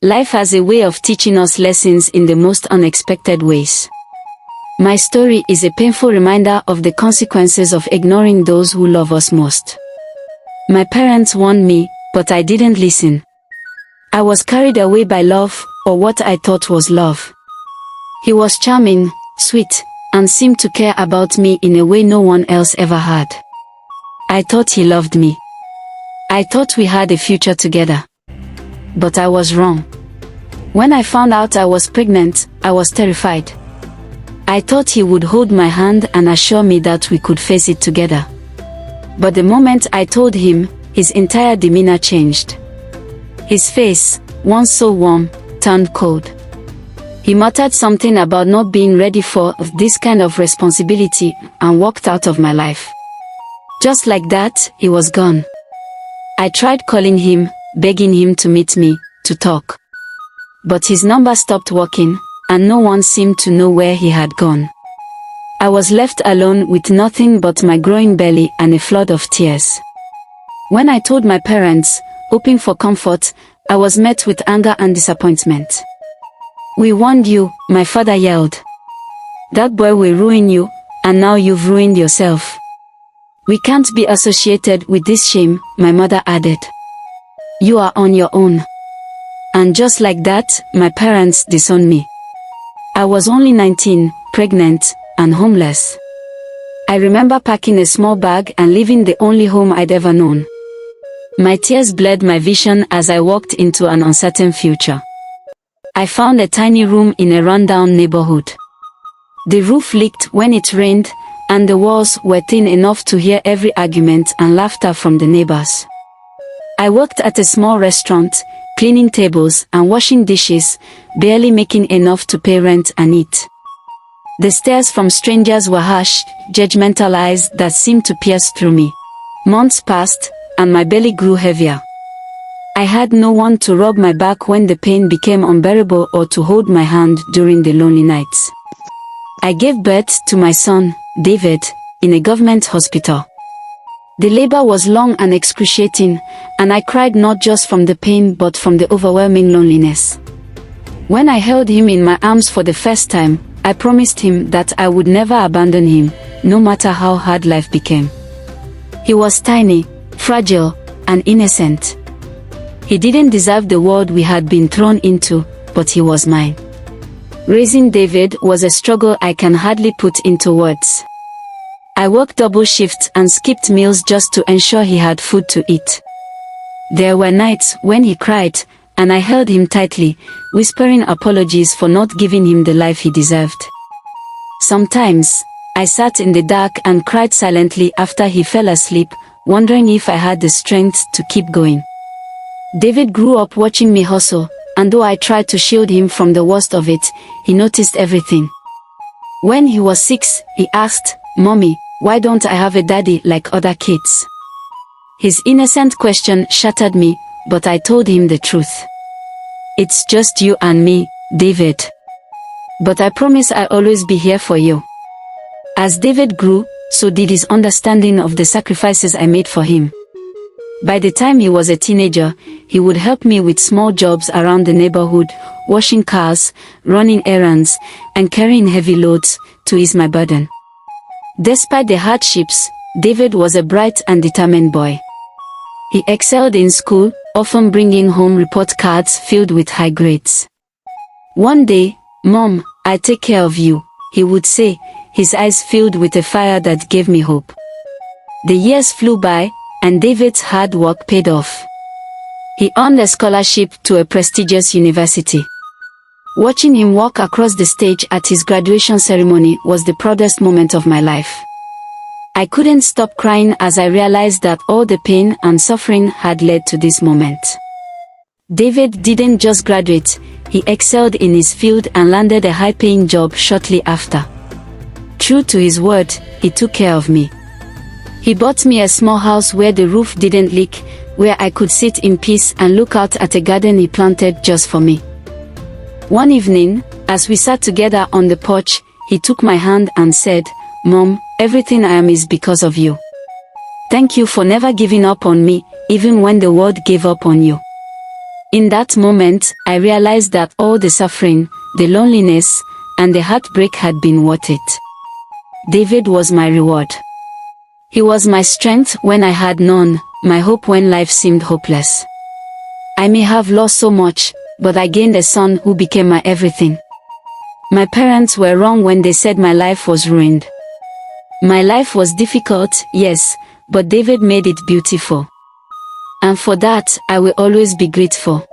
Life has a way of teaching us lessons in the most unexpected ways. My story is a painful reminder of the consequences of ignoring those who love us most. My parents warned me, but I didn't listen. I was carried away by love, or what I thought was love. He was charming, sweet, and seemed to care about me in a way no one else ever had. I thought he loved me. I thought we had a future together. But I was wrong. When I found out I was pregnant, I was terrified. I thought he would hold my hand and assure me that we could face it together. But the moment I told him, his entire demeanor changed. His face, once so warm, turned cold. He muttered something about not being ready for this kind of responsibility and walked out of my life. Just like that, he was gone. I tried calling him, begging him to meet me, to talk. But his number stopped working, and no one seemed to know where he had gone. I was left alone with nothing but my growing belly and a flood of tears. When I told my parents, hoping for comfort, I was met with anger and disappointment. "We warned you," my father yelled. "That boy will ruin you, and now you've ruined yourself. We can't be associated with this shame," my mother added. "You are on your own." And just like that, my parents disowned me. I was only 19, pregnant, and homeless. I remember packing a small bag and leaving the only home I'd ever known. My tears blurred my vision as I walked into an uncertain future. I found a tiny room in a rundown neighborhood. The roof leaked when it rained, and the walls were thin enough to hear every argument and laughter from the neighbors. I worked at a small restaurant, cleaning tables and washing dishes, barely making enough to pay rent and eat. The stares from strangers were harsh, judgmental eyes that seemed to pierce through me. Months passed, and my belly grew heavier. I had no one to rub my back when the pain became unbearable or to hold my hand during the lonely nights. I gave birth to my son, David, in a government hospital. The labor was long and excruciating, and I cried not just from the pain but from the overwhelming loneliness. When I held him in my arms for the first time, I promised him that I would never abandon him, no matter how hard life became. He was tiny, fragile, and innocent. He didn't deserve the world we had been thrown into, but he was mine. Raising David was a struggle I can hardly put into words. I worked double shifts and skipped meals just to ensure he had food to eat. There were nights when he cried, and I held him tightly, whispering apologies for not giving him the life he deserved. Sometimes, I sat in the dark and cried silently after he fell asleep, wondering if I had the strength to keep going. David grew up watching me hustle, and though I tried to shield him from the worst of it, he noticed everything. When he was 6, he asked, "Mommy, why don't I have a daddy like other kids?" His innocent question shattered me, but I told him the truth. "It's just you and me, David. But I promise I'll always be here for you." As David grew, so did his understanding of the sacrifices I made for him. By the time he was a teenager, he would help me with small jobs around the neighborhood, washing cars, running errands, and carrying heavy loads, to ease my burden. Despite the hardships, David was a bright and determined boy. He excelled in school, often bringing home report cards filled with high grades. One day, "Mom, I'll take care of you," he would say, his eyes filled with a fire that gave me hope. The years flew by, and David's hard work paid off. He earned a scholarship to a prestigious university. Watching him walk across the stage at his graduation ceremony was the proudest moment of my life. I couldn't stop crying as I realized that all the pain and suffering had led to this moment. David didn't just graduate, he excelled in his field and landed a high-paying job shortly after. True to his word, he took care of me. He bought me a small house where the roof didn't leak, where I could sit in peace and look out at a garden he planted just for me. One evening, as we sat together on the porch, he took my hand and said, "Mom, everything I am is because of you. Thank you for never giving up on me, even when the world gave up on you." In that moment, I realized that all the suffering, the loneliness, and the heartbreak had been worth it. David was my reward. He was my strength when I had none, my hope when life seemed hopeless. I may have lost so much, but I gained a son who became my everything. My parents were wrong when they said my life was ruined. My life was difficult, yes, but David made it beautiful. And for that, I will always be grateful.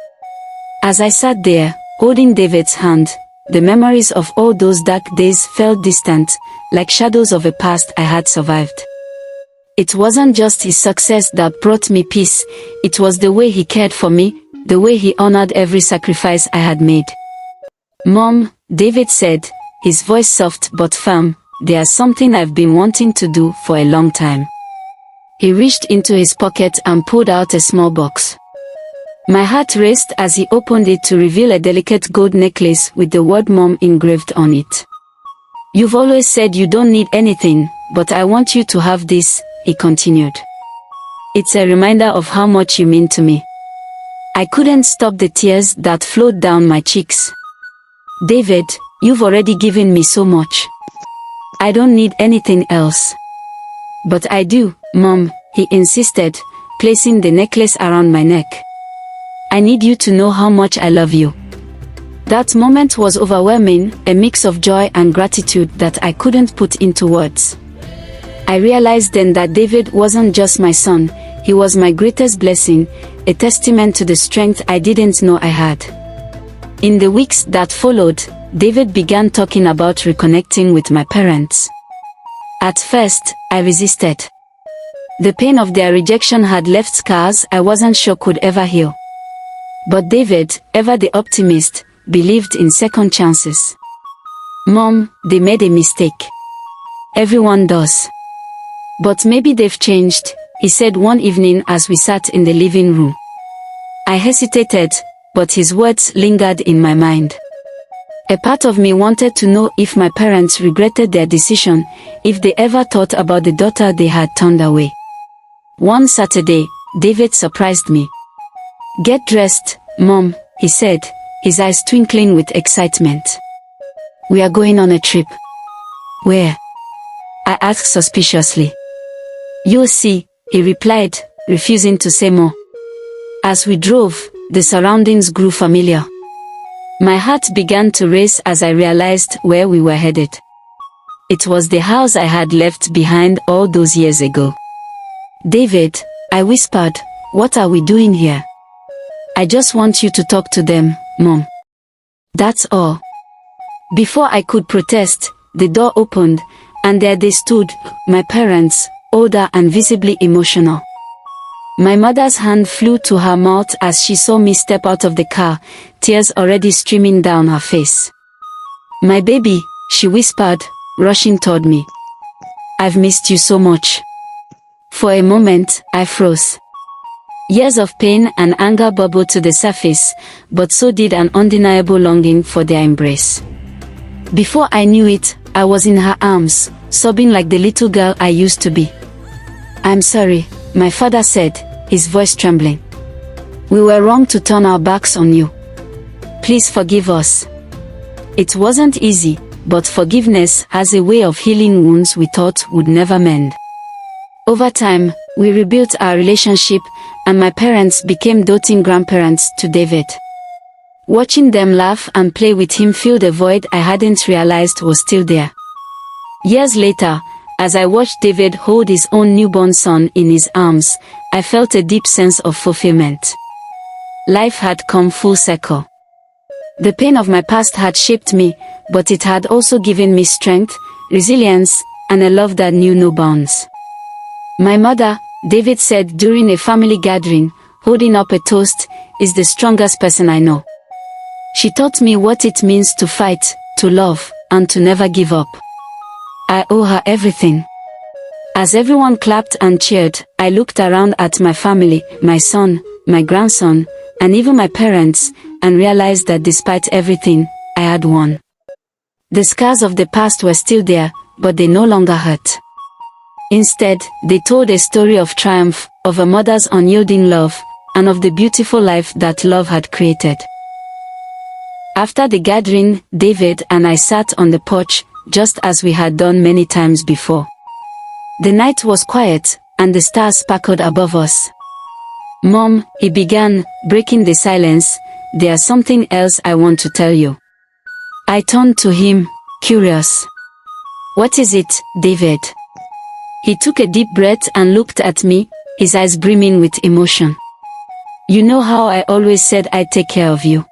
As I sat there, holding David's hand, the memories of all those dark days felt distant, like shadows of a past I had survived. It wasn't just his success that brought me peace, it was the way he cared for me, the way he honored every sacrifice I had made. "Mom," David said, his voice soft but firm, "there's something I've been wanting to do for a long time." He reached into his pocket and pulled out a small box. My heart raced as he opened it to reveal a delicate gold necklace with the word "Mom" engraved on it. "You've always said you don't need anything, but I want you to have this," he continued. "It's a reminder of how much you mean to me." I couldn't stop the tears that flowed down my cheeks. "David, you've already given me so much. I don't need anything else." "But I do, Mom," he insisted, placing the necklace around my neck. "I need you to know how much I love you." That moment was overwhelming, a mix of joy and gratitude that I couldn't put into words. I realized then that David wasn't just my son, he was my greatest blessing, a testament to the strength I didn't know I had. In the weeks that followed, David began talking about reconnecting with my parents. At first, I resisted. The pain of their rejection had left scars I wasn't sure could ever heal. But David, ever the optimist, believed in second chances. "Mom, they made a mistake. Everyone does. But maybe they've changed," he said one evening as we sat in the living room. I hesitated, but his words lingered in my mind. A part of me wanted to know if my parents regretted their decision, if they ever thought about the daughter they had turned away. One Saturday, David surprised me. "Get dressed, Mom," he said, his eyes twinkling with excitement. "We are going on a trip." "Where?" I asked suspiciously. "You'll see," he replied, refusing to say more. As we drove, the surroundings grew familiar. My heart began to race as I realized where we were headed. It was the house I had left behind all those years ago. "David," I whispered, "what are we doing here?" "I just want you to talk to them, Mom. That's all." Before I could protest, the door opened, and there they stood, my parents, older and visibly emotional. My mother's hand flew to her mouth as she saw me step out of the car, tears already streaming down her face. "My baby," she whispered, rushing toward me. "I've missed you so much." For a moment, I froze. Years of pain and anger bubbled to the surface, but so did an undeniable longing for their embrace. Before I knew it, I was in her arms, sobbing like the little girl I used to be. "I'm sorry," my father said, his voice trembling. "We were wrong to turn our backs on you. Please forgive us." It wasn't easy, but forgiveness has a way of healing wounds we thought would never mend. Over time, we rebuilt our relationship, and my parents became doting grandparents to David. Watching them laugh and play with him filled a void I hadn't realized was still there. Years later, as I watched David hold his own newborn son in his arms, I felt a deep sense of fulfillment. Life had come full circle. The pain of my past had shaped me, but it had also given me strength, resilience, and a love that knew no bounds. "My mother," David said during a family gathering, holding up a toast, "is the strongest person I know. She taught me what it means to fight, to love, and to never give up. I owe her everything." As everyone clapped and cheered, I looked around at my family, my son, my grandson, and even my parents, and realized that despite everything, I had won. The scars of the past were still there, but they no longer hurt. Instead, they told a story of triumph, of a mother's unyielding love, and of the beautiful life that love had created. After the gathering, David and I sat on the porch, just as we had done many times before. The night was quiet, and the stars sparkled above us. "Mom," he began, breaking the silence, "there's something else I want to tell you." I turned to him, curious. "What is it, David?" He took a deep breath and looked at me, his eyes brimming with emotion. "You know how I always said I'd take care of you?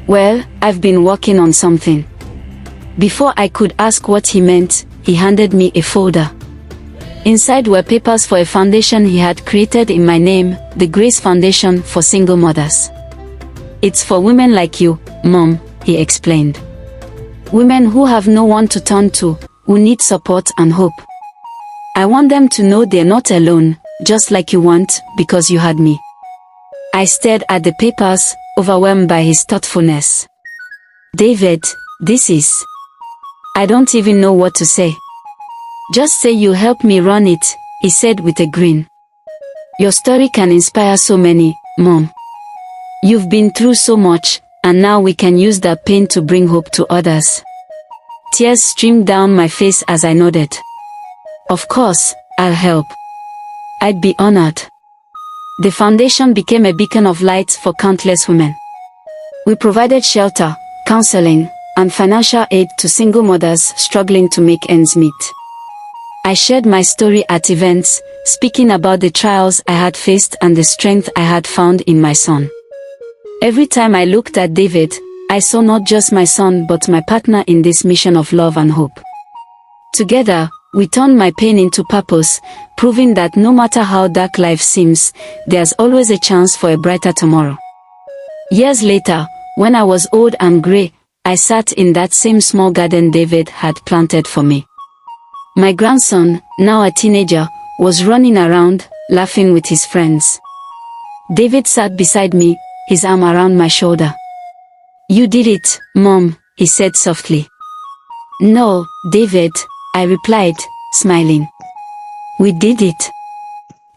Well, I've been working on something." Before I could ask what he meant, he handed me a folder. Inside were papers for a foundation he had created in my name, the Grace Foundation for Single Mothers. "It's for women like you, Mom," he explained. "Women who have no one to turn to, who need support and hope. I want them to know they're not alone, just like you want, because you had me." I stared at the papers, overwhelmed by his thoughtfulness. "David, this is... I don't even know what to say." "Just say you help me run it," he said with a grin. "Your story can inspire so many, Mom. You've been through so much, and now we can use that pain to bring hope to others." Tears streamed down my face as I nodded. "Of course, I'll help. I'd be honored." The foundation became a beacon of light for countless women. We provided shelter, counseling, and financial aid to single mothers struggling to make ends meet. I shared my story at events, speaking about the trials I had faced and the strength I had found in my son. Every time I looked at David, I saw not just my son but my partner in this mission of love and hope. Together, we turned my pain into purpose, proving that no matter how dark life seems, there's always a chance for a brighter tomorrow. Years later, when I was old and grey, I sat in that same small garden David had planted for me. My grandson, now a teenager, was running around, laughing with his friends. David sat beside me, his arm around my shoulder. "You did it, Mom," he said softly. "No, David," I replied, smiling. "We did it."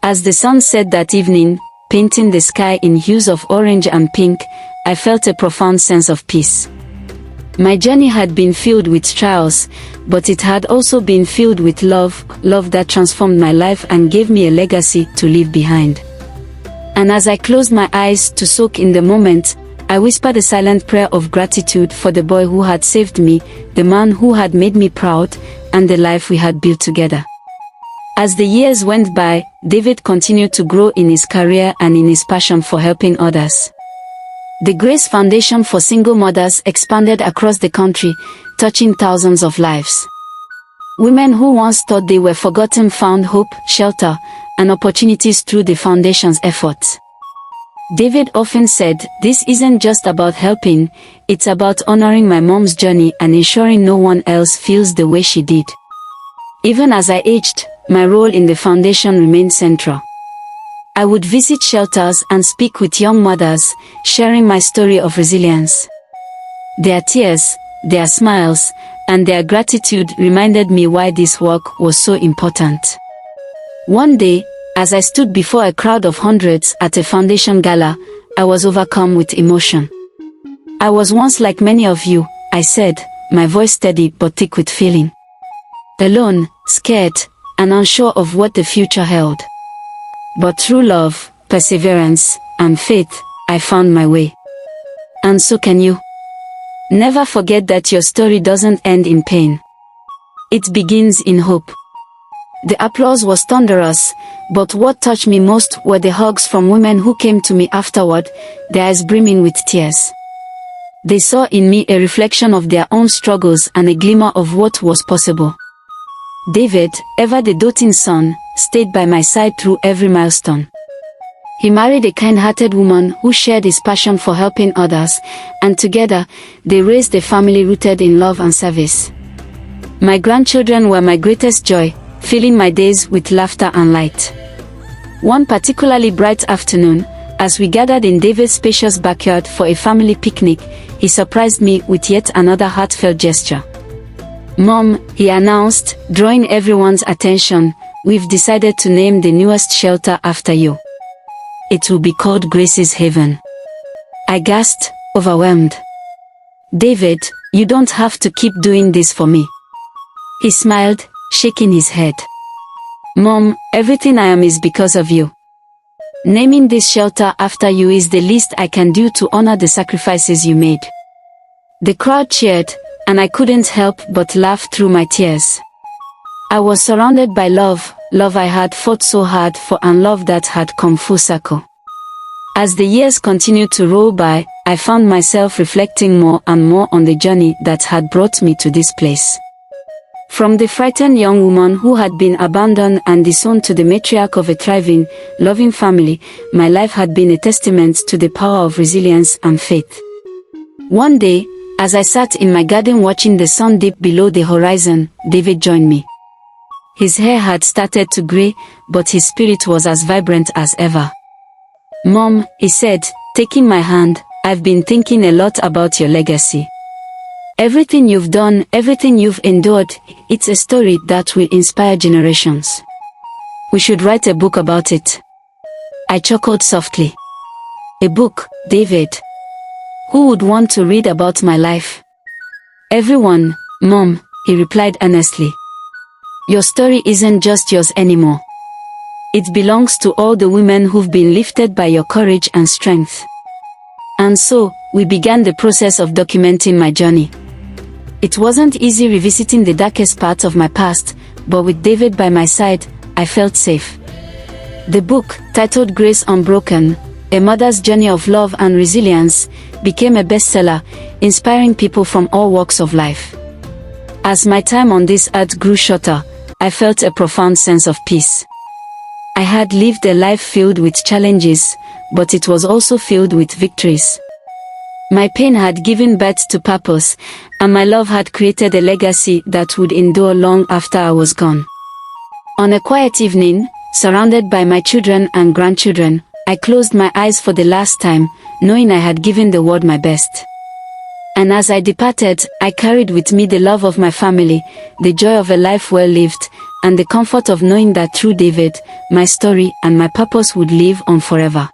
As the sun set that evening, painting the sky in hues of orange and pink, I felt a profound sense of peace. My journey had been filled with trials, but it had also been filled with love that transformed my life and gave me a legacy to leave behind. And as I closed my eyes to soak in the moment, I whispered a silent prayer of gratitude for the boy who had saved me, the man who had made me proud, and the life we had built together. As the years went by, David continued to grow in his career and in his passion for helping others. The Grace Foundation for Single Mothers expanded across the country, touching thousands of lives. Women who once thought they were forgotten found hope, shelter, and opportunities through the foundation's efforts. David often said, "This isn't just about helping, it's about honoring my mom's journey and ensuring no one else feels the way she did." Even as I aged, my role in the foundation remained central. I would visit shelters and speak with young mothers, sharing my story of resilience. Their tears, their smiles, and their gratitude reminded me why this work was so important. One day, as I stood before a crowd of hundreds at a foundation gala, I was overcome with emotion. "I was once like many of you," I said, my voice steady but thick with feeling. "Alone, scared, and unsure of what the future held. But through love, perseverance, and faith, I found my way. And so can you. Never forget that your story doesn't end in pain. It begins in hope." The applause was thunderous, but what touched me most were the hugs from women who came to me afterward, their eyes brimming with tears. They saw in me a reflection of their own struggles and a glimmer of what was possible. David, ever the doting son, stayed by my side through every milestone. He married a kind-hearted woman who shared his passion for helping others, and together, they raised a family rooted in love and service. My grandchildren were my greatest joy, filling my days with laughter and light. One particularly bright afternoon, as we gathered in David's spacious backyard for a family picnic, he surprised me with yet another heartfelt gesture. "Mom," he announced, drawing everyone's attention, "we've decided to name the newest shelter after you." it will be called Grace's Haven. I gasped, overwhelmed. David, you don't have to keep doing this for me. He smiled, shaking his head. Mom, everything I am is because of you. Naming this shelter after you is the least I can do to honor the sacrifices you made. The crowd cheered, and I couldn't help but laugh through my tears. I was surrounded by love I had fought so hard for and love that had come full circle. As the years continued to roll by, I found myself reflecting more and more on the journey that had brought me to this place. From the frightened young woman who had been abandoned and disowned to the matriarch of a thriving, loving family, my life had been a testament to the power of resilience and faith. One day, as I sat in my garden watching the sun dip below the horizon, David joined me. His hair had started to gray, but his spirit was as vibrant as ever. Mom, he said, taking my hand, I've been thinking a lot about your legacy. Everything you've done, everything you've endured, it's a story that will inspire generations. We should write a book about it. I chuckled softly. A book, David? Who would want to read about my life? Everyone, Mom, he replied earnestly. Your story isn't just yours anymore. It belongs to all the women who've been lifted by your courage and strength. And so, we began the process of documenting my journey. It wasn't easy revisiting the darkest parts of my past, but with David by my side, I felt safe. The book, titled Grace Unbroken, A Mother's Journey of Love and Resilience, became a bestseller, inspiring people from all walks of life. As my time on this earth grew shorter, I felt a profound sense of peace. I had lived a life filled with challenges, but it was also filled with victories. My pain had given birth to purpose, and my love had created a legacy that would endure long after I was gone. On a quiet evening, surrounded by my children and grandchildren, I closed my eyes for the last time, knowing I had given the world my best. And as I departed, I carried with me the love of my family, the joy of a life well lived, and the comfort of knowing that through David, my story and my purpose would live on forever.